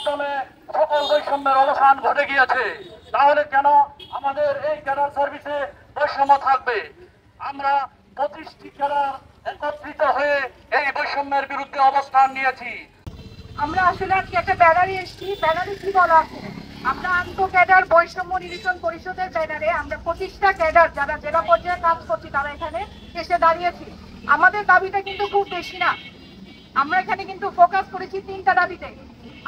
মাধ্যমে সকল বৈষম্যের অবসান ঘটে গিয়েছে। তাহলে কেন আমাদের এই ক্যাডার সার্ভিসে বৈষম্য থাকবে? আমরা 25টি ক্যাডার একত্রিত হয়ে এই বৈষম্যের বিরুদ্ধে অবস্থান নিয়েছি। আমরা আসলে আজকে একটা ব্যানারে এসেছি। ব্যানারে কি বলা আছে? আমরা আন্ত ক্যাডার বৈষম্য নিরসন পরিষদের ব্যানারে আমরা 25টা ক্যাডার যারা জেলা পর্যায়ে কাজ করছি তারা এখানে এসে দাঁড়িয়েছি। আমাদের দাবিটা কিন্তু খুব বেশি না, আমরা এখানে কিন্তু ফোকাস করেছি 3টা দাবিতে।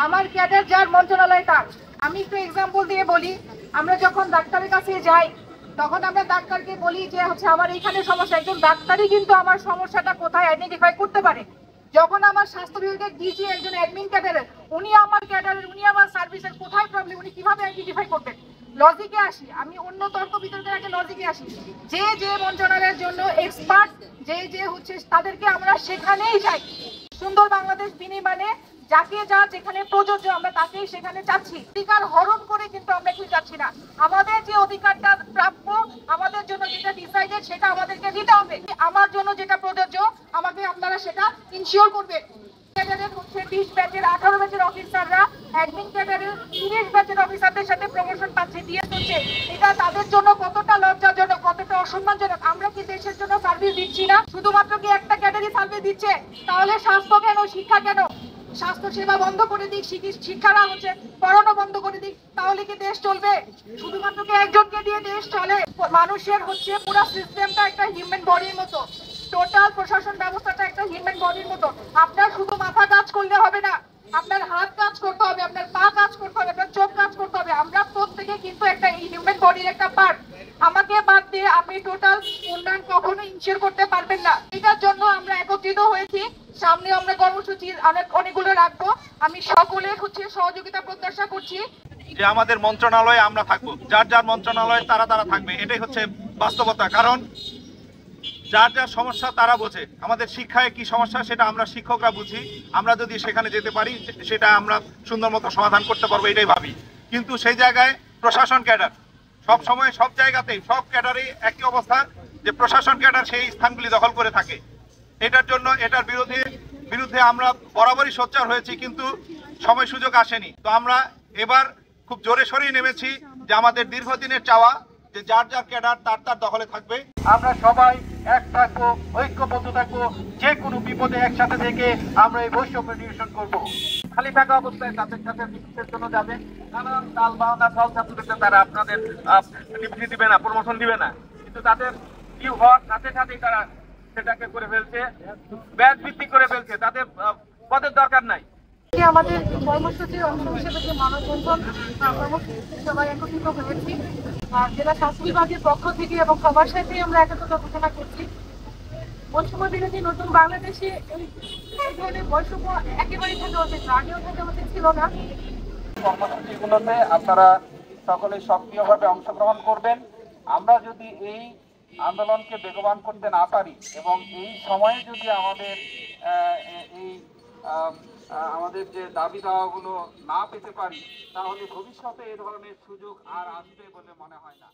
আমার ক্যাডার যার মন্ত্রণালয় তার। আমি একটু এক্সাম্পল দিয়ে বলি, আমরা যখন ডাক্তারের কাছে যাই তখন আমরা ডাক্তারকে বলি যে আমার এইখানে সমস্যা। একজন ডাক্তারই কিন্তু আমার সমস্যাটা কোথায় আইডেন্টিফাই করতে পারে। যখন আমার স্বাস্থ্য বিভাগের ডিজি একজন অ্যাডমিন ক্যাডারের, উনি আমার ক্যাডারের, উনি আমার সার্ভিসের কোথায় প্রবলেম উনি কিভাবে আইডেন্টিফাই করবেন? লজিকে আসি, আমি অন্য তর্ক বিতর্কের আগে লজিকে আসি। যে যে মন্ত্রণালয়ের জন্য এক্সপার্ট, যে যে তাদেরকে আমরা সেখানেই যাই। সুন্দর বাংলাদেশ বিনির্মাণে যাকে যা যেখানে প্রযোজ্য আমরা তাকেই সেখানে চাচ্ছি। অধিকার হরণ করে কিন্তু আমরা কি চাচ্ছি না। আমাদের যে অধিকারটা প্রাপ্য, আমাদের জন্য যেটা ডিসাইডেড সেটা আমাদেরকে দিতে হবে। আমার জন্য যেটা প্রযোজ্য আমাকে আপনারা সেটা ইনশিওর করবেন। ক্যাডারের 20 ব্যাচের 18 ব্যাচের অফিসাররা অ্যাডমিন ক্যাডারের 30 ব্যাচের অফিসারদের সাথে প্রমোশন পাচ্ছে, দিয়ে হচ্ছে। এটা তাদের জন্য কতটা লজ্জাজনক, কতটা অসম্মানজনক। আমরা কি দেশের জন্য সার্ভিস দিচ্ছি না? শুধুমাত্র কি একটা ক্যাডারই সার্ভিস দিচ্ছে? তাহলে স্বাস্থ্য কেন, শিক্ষা কেন? স্বাস্থ্য সেবা বন্ধ করে দিক, শিক্ষারা পড়ানো বন্ধ করে দিক, তাহলে কি দেশ চলবে? শুধুমাত্র কি একজনকে দিয়ে দেশ চলে? মানুষের পুরো সিস্টেমটা একটা হিউম্যান বডির মতো, টোটাল প্রশাসন ব্যবস্থাটা একটা হিউম্যান বডির মতো। আপনার শুধু মাথা কাজ করলে হবে না, আপনার হাত কাজ করতে হবে, আপনার পা কাজ করতে হবে, আপনার চোখ কাজ করতে হবে। আমরা প্রত্যেকে কিন্তু একটা হিউম্যান বডির একটা পার্ট। আমাকে বাদ দিয়ে আপনি টোটাল উন্নয়ন কখনো ইনশিওর করতে পারবেন না। এটার জন্য আমরা একত্রিত হয়েছি। সামনে আমরা কর্মসূচি অনেকগুলো রাখবো। আমি সকলের সহযোগিতা প্রত্যাশা করছি। যে আমাদের মন্ত্রণালয়ে আমরা থাকবো, যার যার মন্ত্রণালয়ে তারা থাকবে, এটাই হচ্ছে বাস্তবতা। কারণ যার যার সমস্যা তারা বোঝে। আমাদের শিক্ষায় কি সমস্যা সেটা আমরা শিক্ষকরা বুঝি। আমরা যদি সেখানে যেতে পারি সেটা আমরা সুন্দর মতো সমাধান করতে পারবো, এটাই ভাবি। কিন্তু সেই জায়গায় প্রশাসন ক্যাডার সব সময় সব জায়গাতেই সব ক্যাডারই একই অবস্থা, যে প্রশাসন ক্যাডার সেই স্থানগুলি দখল করে থাকে। এটার জন্য এটার বিরুদ্ধে আমরা বরাবরই সোচ্চার হয়েছি, কিন্তু সময় সুযোগ আসেনি। তো আমরা এবার খুব জোরে সরেই নেমেছি যে আমাদের দীর্ঘদিনের চাওয়া যে যার যার ক্যাডার তার দখলে থাকবে। আমরা সবাই এক থাকবো, ঐক্যবদ্ধ থাকবো, যে কোনো বিপদে একসাথে থেকে আমরা এই বৈষম্য নিরসন করব। খালি থাকা অবস্থায় তাদের সাথে চিকিৎসার জন্য যাবে, নানান তাল বাহানা ফল ছাত্রদের তারা আপনাদের ডিউটি দিবে না, প্রমোশন দিবে না, কিন্তু তাদের ডিউ হওয়ার সাথে সাথেই তারা সেটাকে করে ফেলছে, ব্যাচ ভিত্তিক করে ফেলছে, তাদের পদের দরকার নাই। আমাদের কর্মসূচির অংশ হিসেবে যে মানববন্ধন কর্মসূচি সবাই একত্রিত হয়েছি, জেলা স্বাস্থ্য বিভাগের পক্ষ থেকে এবং সবার সাথে আমরা একত্রিত ঘোষণা করছি। বৈষম্য বিরোধী নতুন বাংলাদেশে এই ধরনের বৈষম্য একেবারেই থাকা উচিত না, আগেও থাকা উচিত ছিল না। কর্মসূচিগুলোতে আপনারা সকলে সক্রিয়ভাবে অংশগ্রহণ করবেন। আমরা যদি এই আন্দোলনকে বেগবান করতে না পারি এবং এই সময়ে যদি আমাদের যে দাবি দাওয়াগুলো না পেতে পারি, তাহলে ভবিষ্যতে এ ধরনের সুযোগ আর আসবে বলে মনে হয় না।